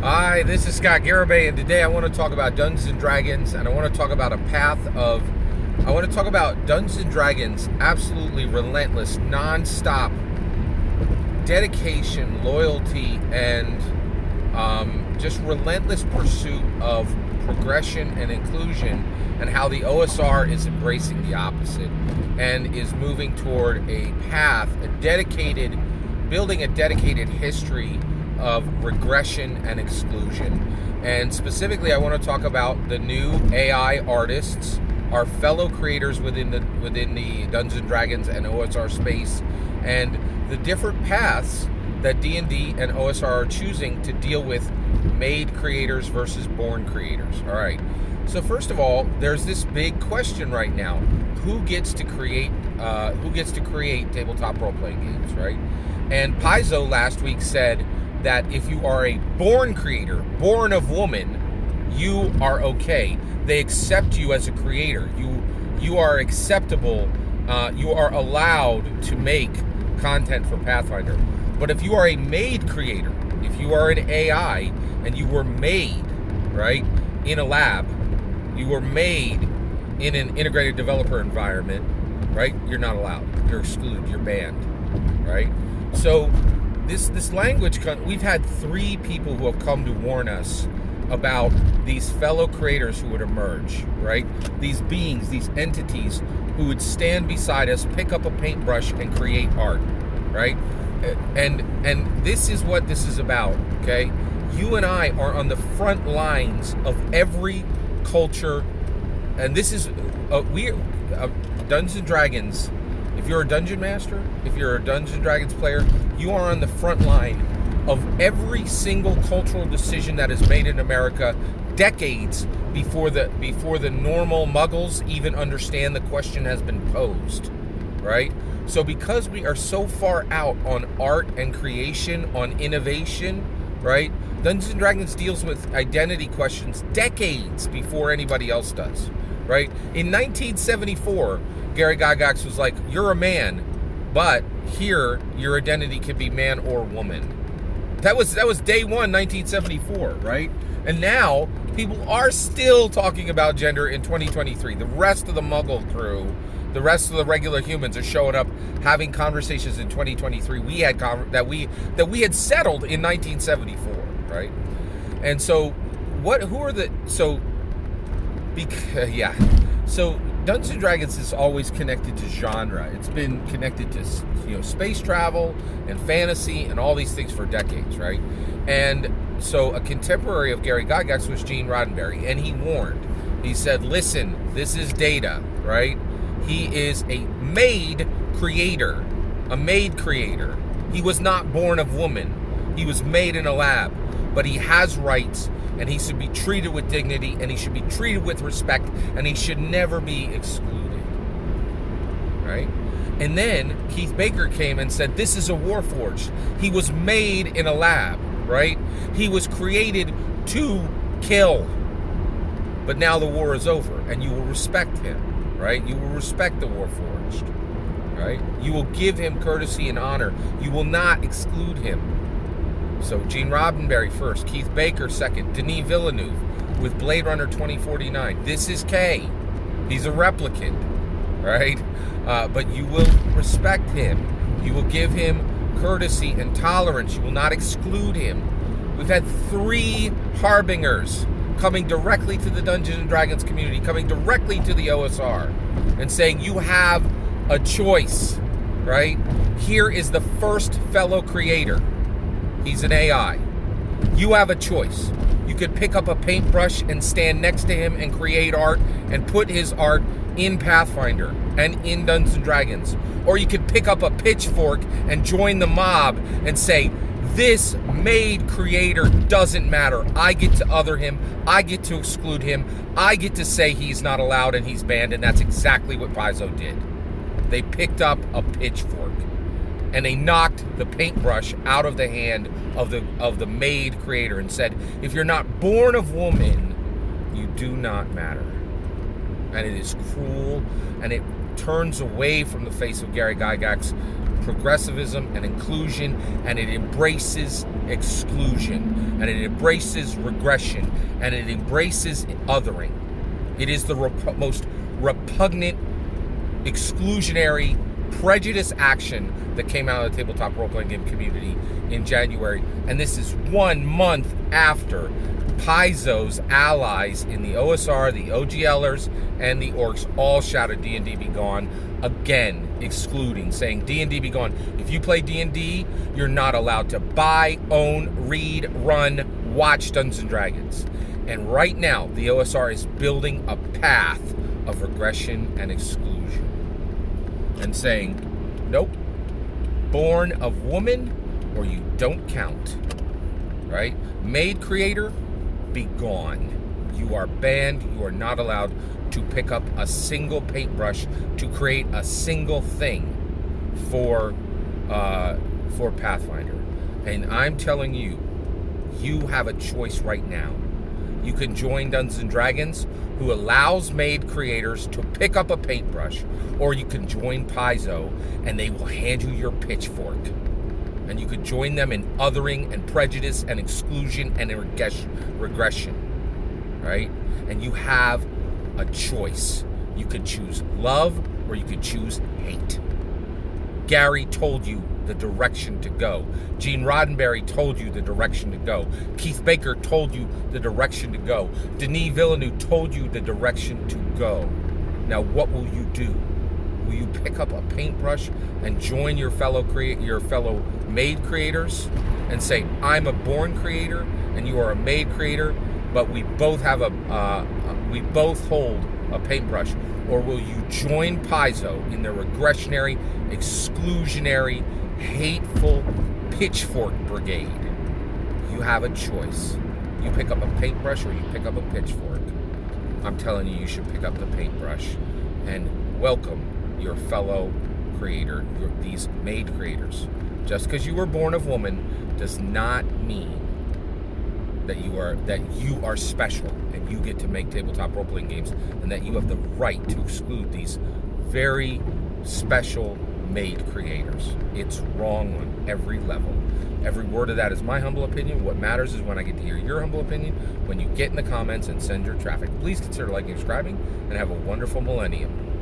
Hi, this is Scott Garibay, and today I want to talk about Dungeons and Dragons, and I want to talk about I want to talk about Dungeons and Dragons' absolutely relentless, non-stop dedication, loyalty, and just relentless pursuit of progression and inclusion, and how the OSR is embracing the opposite and is moving toward a path, building a dedicated history of regression and exclusion. And specifically, I want to talk about the new AI artists, our fellow creators within the Dungeons and Dragons and OSR space, and the different paths that D&D and OSR are choosing to deal with made creators versus born creators. All right. So first of all, there's this big question right now: who gets to create tabletop role-playing games, right? And Paizo last week said that if you are a born creator, born of woman, you are okay. They accept you as a creator. You are acceptable. You are allowed to make content for Pathfinder. But if you are a made creator, if you are an AI and you were made, right, in a lab, you were made in an integrated developer environment, right, you're not allowed. You're excluded. You're banned, right? So this language, we've had 3 people who have come to warn us about these fellow creators who would emerge, right? These beings, these entities who would stand beside us, pick up a paintbrush, and create art, right? And this is what this is about, okay? You and I are on the front lines of every culture, and this is Dungeons and Dragons. If you're a dungeon master, if you're a Dungeons and Dragons player, you are on the front line of every single cultural decision that is made in America decades before the normal muggles even understand the question has been posed, right? So because we are so far out on art and creation, on innovation, right? Dungeons and Dragons deals with identity questions decades before anybody else does, right? In 1974, Gary Gygax was like, you're a man, but here your identity can be man or woman. That was day one, 1974, right? And now people are still talking about gender in 2023. The rest of the Muggle crew, the rest of the regular humans are showing up having conversations in 2023 that we had settled in 1974, right? And so So Dungeons and Dragons is always connected to genre. It's been connected to space travel and fantasy and all these things for decades, right? And so a contemporary of Gary Gygax was Gene Roddenberry, and he warned. He said, listen, this is data, right? He is a made creator. He was not born of woman. He was made in a lab, but he has rights, and he should be treated with dignity, and he should be treated with respect, and he should never be excluded, right? And then Keith Baker came and said, this is a warforged. He was made in a lab, right? He was created to kill. But now the war is over, and you will respect him, right? You will respect the warforged, right? You will give him courtesy and honor. You will not exclude him. So Gene Roddenberry first, Keith Baker second, Denis Villeneuve with Blade Runner 2049. This is K. He's a replicant, right? But you will respect him. You will give him courtesy and tolerance. You will not exclude him. We've had 3 harbingers coming directly to the Dungeons and Dragons community, coming directly to the OSR and saying, you have a choice, right? Here is the first fellow creator. He's an AI. You have a choice. You could pick up a paintbrush and stand next to him and create art and put his art in Pathfinder and in Dungeons and Dragons. Or you could pick up a pitchfork and join the mob and say, this made creator doesn't matter. I get to other him. I get to exclude him. I get to say he's not allowed and he's banned. And that's exactly what Paizo did. They picked up a pitchfork and they knocked the paintbrush out of the hand of the made creator and said, if you're not born of woman, you do not matter. And it is cruel, and turns away from the face of Gary Gygax's progressivism and inclusion, and it embraces exclusion, and it embraces regression, and it embraces othering. It is the most repugnant, exclusionary, prejudice action that came out of the tabletop role-playing game community in January, and this is 1 month after Paizo's allies in the OSR, the OGLers, and the Orcs all shouted D&D be gone, again excluding, saying D&D be gone. If you play D&D, you're not allowed to buy, own, read, run, watch Dungeons & Dragons. And right now, the OSR is building a path of regression and exclusion and saying, nope, born of woman or you don't count, right? Maid creator, be gone. You are banned. You are not allowed to pick up a single paintbrush to create a single thing for Pathfinder. And I'm telling you, you have a choice right now. You can join Dungeons & Dragons, who allows maid creators to pick up a paintbrush, or you can join Paizo, and they will hand you your pitchfork. And you could join them in othering and prejudice and exclusion and regression, right? And you have a choice. You could choose love or you could choose hate. Gary told you the direction to go. Gene Roddenberry told you the direction to go. Keith Baker told you the direction to go. Denis Villeneuve told you the direction to go. Now, what will you do? Will you pick up a paintbrush and join your fellow maid creators and say, I'm a born creator and you are a maid creator, but we both have we both hold a paintbrush? Or will you join Paizo in their regressionary, exclusionary, hateful pitchfork brigade? You have a choice. You pick up a paintbrush or you pick up a pitchfork. I'm telling you, you should pick up the paintbrush and welcome your fellow creator, these maid creators. Just because you were born of woman does not mean that you are special and you get to make tabletop role-playing games, and that you have the right to exclude these very special maid creators. It's wrong on every level. Every word of that is my humble opinion. What matters is when I get to hear your humble opinion, when you get in the comments and send your traffic. Please consider liking and subscribing, and have a wonderful millennium.